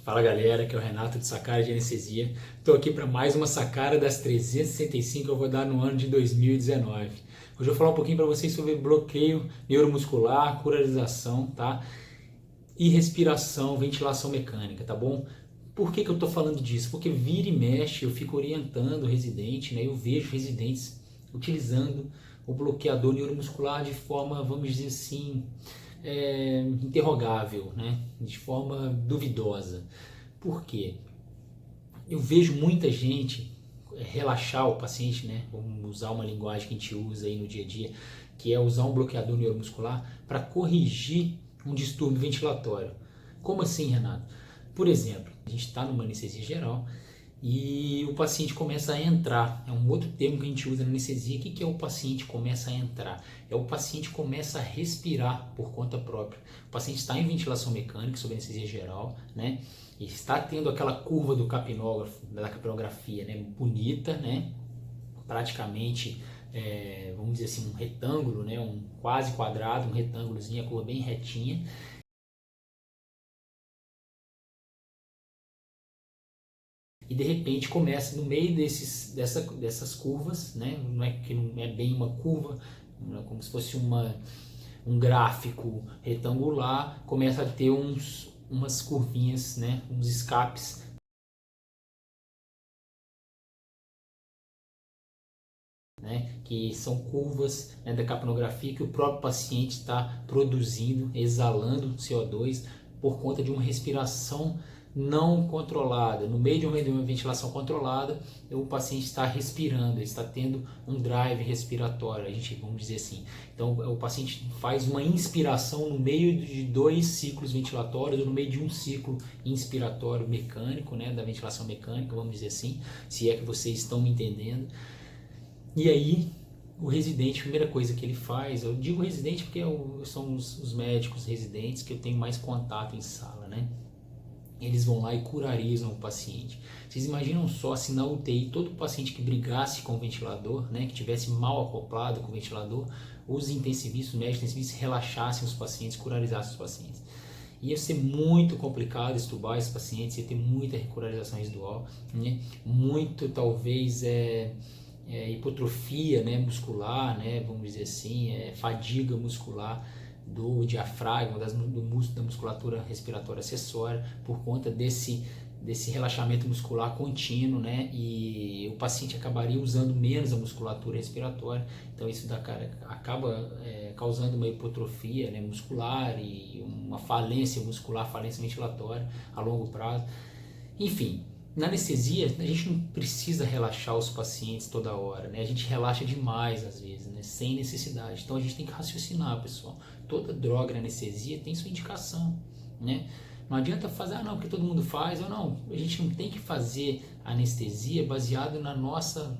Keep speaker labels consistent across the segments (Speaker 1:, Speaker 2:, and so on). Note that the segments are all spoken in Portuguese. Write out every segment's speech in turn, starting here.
Speaker 1: Fala galera, aqui é o Renato de Sacada de Anestesia. Estou aqui para mais uma sacada das 365 que eu vou dar no ano de 2019. Hoje eu vou falar um pouquinho para vocês sobre bloqueio neuromuscular, curarização, tá? E respiração, ventilação mecânica, tá bom? Por que eu estou falando disso? Porque vira e mexe eu fico orientando o residente, né? Eu vejo residentes utilizando o bloqueador neuromuscular de forma, vamos dizer assim, interrogável, né? De forma duvidosa. Por quê? Eu vejo muita gente relaxar o paciente, né? Vamos usar uma linguagem que a gente usa aí no dia a dia, que é usar um bloqueador neuromuscular para corrigir um distúrbio ventilatório. Como assim, Renato? Por exemplo, a gente está numa anestesia geral e o paciente começa a entrar. É um outro termo que a gente usa na anestesia. O que é o paciente começa a entrar? É o paciente começa a respirar por conta própria. O paciente está em ventilação mecânica, sob anestesia geral, né? E está tendo aquela curva do capnógrafo, da capnografia, né? Bonita, né? Praticamente, vamos dizer assim, um retângulo, né? Um quase quadrado, um retângulozinho, a curva bem retinha. E de repente começa no meio dessas curvas, né? Não é que não é bem uma curva, é como se fosse um gráfico retangular, começa a ter umas curvinhas, né? Uns escapes, né? Que são curvas, né, da capnografia que o próprio paciente está produzindo, exalando CO2 por conta de uma respiração não controlada. No meio de uma ventilação controlada, o paciente está respirando, ele está tendo um drive respiratório, a gente vamos dizer assim. Então o paciente faz uma inspiração no meio de dois ciclos ventilatórios, ou no meio de um ciclo inspiratório mecânico, né, da ventilação mecânica, vamos dizer assim, se é que vocês estão me entendendo. E aí o residente, a primeira coisa que ele faz, eu digo residente porque são os médicos residentes que eu tenho mais contato em sala, né? Eles vão lá e curarizam o paciente. Vocês imaginam só se na UTI todo paciente que brigasse com o ventilador, né, que tivesse mal acoplado com o ventilador, os intensivistas, os médicos intensivistas relaxassem os pacientes, curarizassem os pacientes. Ia ser muito complicado estubar esses pacientes, ia ter muita recurarização residual, né? Muito talvez hipotrofia, né, muscular, né, vamos dizer assim, fadiga muscular do diafragma, da musculatura respiratória acessória, por conta desse relaxamento muscular contínuo, né, e o paciente acabaria usando menos a musculatura respiratória, então isso acaba causando uma hipotrofia, né, muscular e uma falência muscular, falência ventilatória a longo prazo. Enfim, na anestesia a gente não precisa relaxar os pacientes toda hora, né? A gente relaxa demais às vezes, né? Sem necessidade. Então a gente tem que raciocinar, pessoal. Toda droga na anestesia tem sua indicação, né? Não adianta fazer, não, porque todo mundo faz, ou não. A gente não tem que fazer anestesia baseado na nossa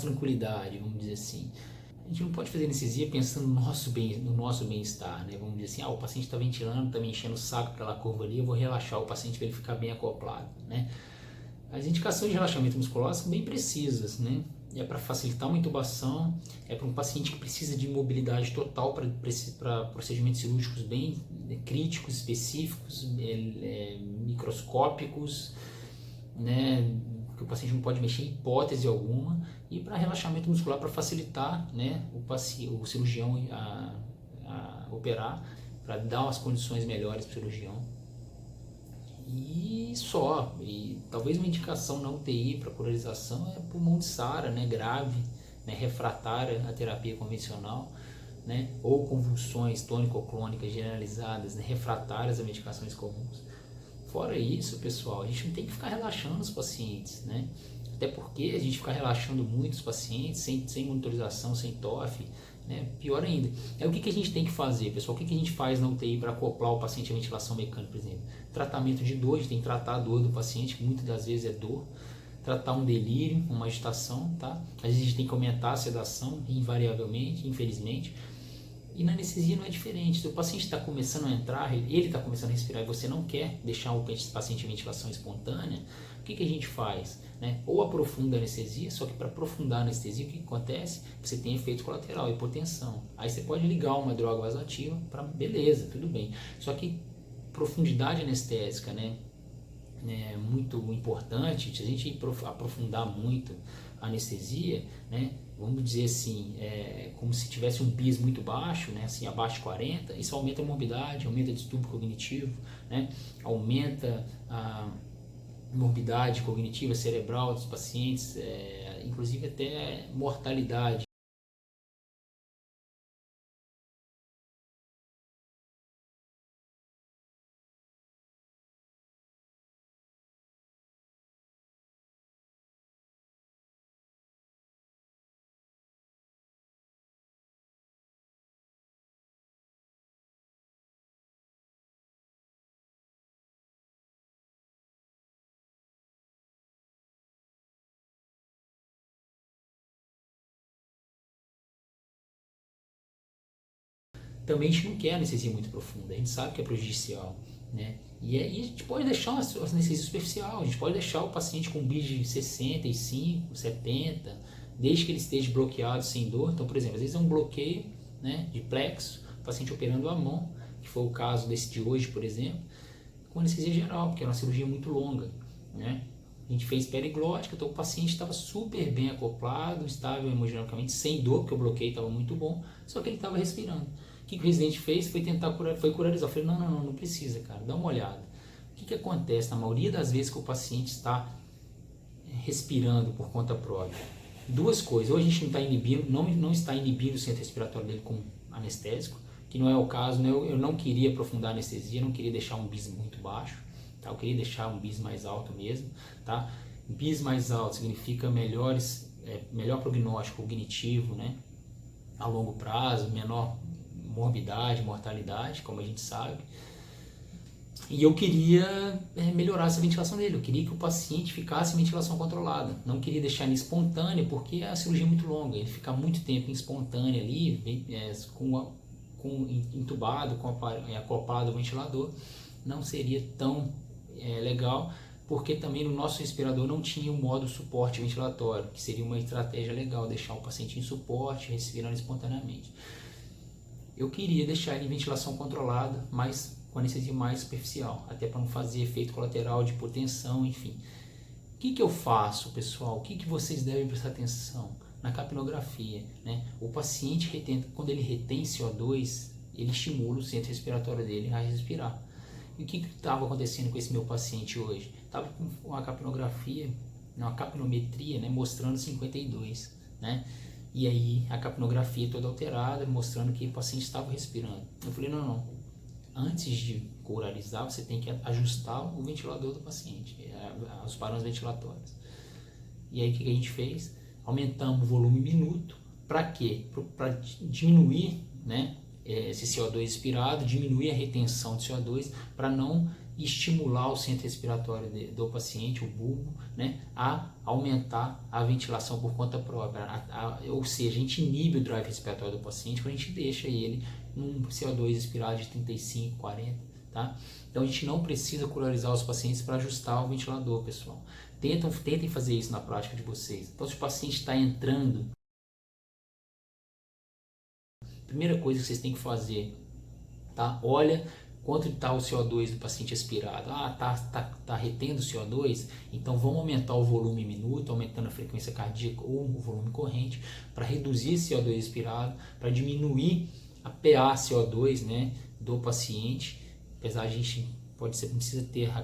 Speaker 1: tranquilidade, vamos dizer assim. A gente não pode fazer anestesia pensando no nosso bem-estar, né? Vamos dizer assim, o paciente está ventilando, está me enchendo o saco aquela curva ali, eu vou relaxar o paciente para ele ficar bem acoplado, né? As indicações de relaxamento muscular são bem precisas, né? É para facilitar uma intubação, é para um paciente que precisa de mobilidade total para procedimentos cirúrgicos bem críticos, específicos, microscópicos, né, que o paciente não pode mexer em hipótese alguma, e para relaxamento muscular para facilitar, né, o cirurgião a operar, para dar umas condições melhores para o cirurgião. E só, e talvez uma indicação na UTI para polarização é pulmão de SARA, né, grave, né, refratária à terapia convencional, né, ou convulsões tônico-clônicas generalizadas, né, refratárias a medicações comuns. Fora isso, pessoal, a gente não tem que ficar relaxando os pacientes, né? Até porque a gente ficar relaxando muito os pacientes, sem monitorização, sem TOF, né? Pior ainda. O que a gente tem que fazer, pessoal? O que a gente faz na UTI para acoplar o paciente à ventilação mecânica, por exemplo? Tratamento de dor, a gente tem que tratar a dor do paciente, que muitas das vezes é dor. Tratar um delírio, uma agitação, tá? Às vezes a gente tem que aumentar a sedação, invariavelmente, infelizmente. E na anestesia não é diferente. Se o paciente está começando a entrar, ele está começando a respirar e você não quer deixar o paciente em ventilação espontânea, o que a gente faz? Né? Ou aprofunda a anestesia, só que para aprofundar a anestesia, o que acontece? Você tem efeito colateral, hipotensão. Aí você pode ligar uma droga vasoativa para beleza, tudo bem. Só que profundidade anestésica, né? É muito importante. Se a gente aprofundar muito a anestesia, né? Vamos dizer assim, como se tivesse um BIS muito baixo, né? Assim, abaixo de 40, isso aumenta a morbidade, aumenta o distúrbio cognitivo, né? Aumenta a morbidade cognitiva cerebral dos pacientes, inclusive até mortalidade. Também a gente não quer anestesia muito profunda, a gente sabe que é prejudicial, né? E aí a gente pode deixar uma anestesia superficial, a gente pode deixar o paciente com BIS de 65, 70, desde que ele esteja bloqueado sem dor. Então, por exemplo, às vezes é um bloqueio, né, de plexo, o paciente operando a mão, que foi o caso desse de hoje, por exemplo, com anestesia geral, porque era uma cirurgia muito longa, né? A gente fez periglótica, então o paciente estava super bem acoplado, estável hemodinamicamente, sem dor, porque o bloqueio estava muito bom, só que ele estava respirando. O que o residente fez foi tentar curarizar. Eu falei, não precisa, cara, dá uma olhada. O que acontece na maioria das vezes que o paciente está respirando por conta própria? Duas coisas, ou a gente não está inibindo o centro respiratório dele com anestésico, que não é o caso, né? Eu não queria aprofundar a anestesia, não queria deixar um BIS muito baixo, tá? Eu queria deixar um BIS mais alto mesmo, tá? BIS mais alto significa melhor prognóstico cognitivo, né? A longo prazo, menor morbidade, mortalidade, como a gente sabe. E eu queria melhorar essa ventilação dele, eu queria que o paciente ficasse em ventilação controlada, não queria deixar ele espontâneo, porque a cirurgia é muito longa, ele ficar muito tempo em espontânea ali, entubado, acoplado ao ventilador, não seria tão legal, porque também no nosso respirador não tinha o modo suporte ventilatório, que seria uma estratégia legal, deixar o paciente em suporte, respirando espontaneamente. Eu queria deixar ele em ventilação controlada, mas com anestesia mais superficial, até para não fazer efeito colateral de hipotensão, enfim. O que eu faço, pessoal? O que vocês devem prestar atenção? Na capnografia, né? O paciente, quando ele retém CO2, ele estimula o centro respiratório dele a respirar. E o que estava acontecendo com esse meu paciente hoje? Estava com uma capnografia, uma capnometria, né, mostrando 52, né? E aí a capnografia toda alterada, mostrando que o paciente estava respirando. Eu falei, não. Antes de curarizar, você tem que ajustar o ventilador do paciente, os parâmetros ventilatórios. E aí o que a gente fez? Aumentamos o volume minuto. Para quê? Para diminuir, né, esse CO2 expirado, diminuir a retenção de CO2, para não estimular o centro respiratório do paciente, o bulbo, né, a aumentar a ventilação por conta própria. Ou seja, a gente inibe o drive respiratório do paciente quando a gente deixa ele num CO2 expirado de 35, 40, tá? Então a gente não precisa curarizar os pacientes para ajustar o ventilador, pessoal. Tentem fazer isso na prática de vocês. Então se o paciente está entrando, primeira coisa que vocês têm que fazer, tá? Olha quanto está o CO2 do paciente expirado. Tá retendo o CO2? Então vamos aumentar o volume minuto, aumentando a frequência cardíaca ou o volume corrente, para reduzir esse CO2 expirado, para diminuir a PA CO2, né, do paciente. Apesar de a gente não precisa ter a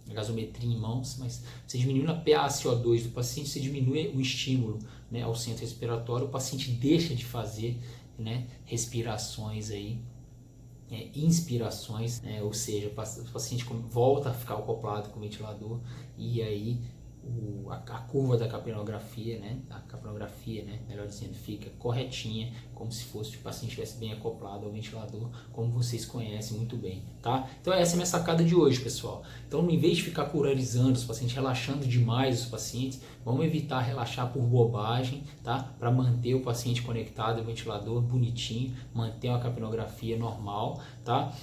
Speaker 1: gasometria em mãos, mas você diminuindo a PA CO2 do paciente, você diminui o estímulo, né, ao centro respiratório, o paciente deixa de fazer, né, respirações aí, inspirações, ou seja, o paciente volta a ficar acoplado com o ventilador, e aí a curva da capnografia, né, melhor dizendo, fica corretinha, como se fosse o paciente estivesse bem acoplado ao ventilador, como vocês conhecem muito bem, tá? Então essa é a minha sacada de hoje, pessoal. Então, em vez de ficar curarizando os pacientes, relaxando demais os pacientes, vamos evitar relaxar por bobagem, tá? Para manter o paciente conectado ao ventilador bonitinho, manter uma capnografia normal, tá?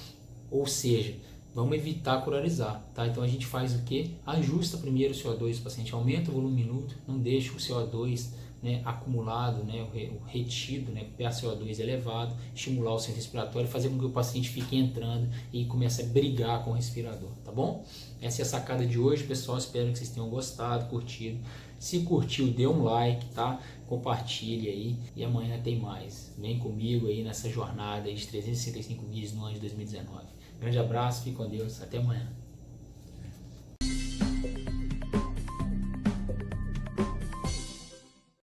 Speaker 1: Ou seja, vamos evitar curarizar, tá? Então a gente faz o que? Ajusta primeiro o CO2 do paciente, aumenta o volume minuto, não deixa o CO2 né, acumulado, né, o retido, né, PaCO2 elevado, estimular o centro respiratório, fazer com que o paciente fique entrando e comece a brigar com o respirador, tá bom? Essa é a sacada de hoje, pessoal. Espero que vocês tenham gostado, curtido. Se curtiu, dê um like, tá? Compartilhe aí e amanhã tem mais. Vem comigo aí nessa jornada aí de 365 vídeos no ano de 2019. Grande abraço, fique com Deus, até amanhã.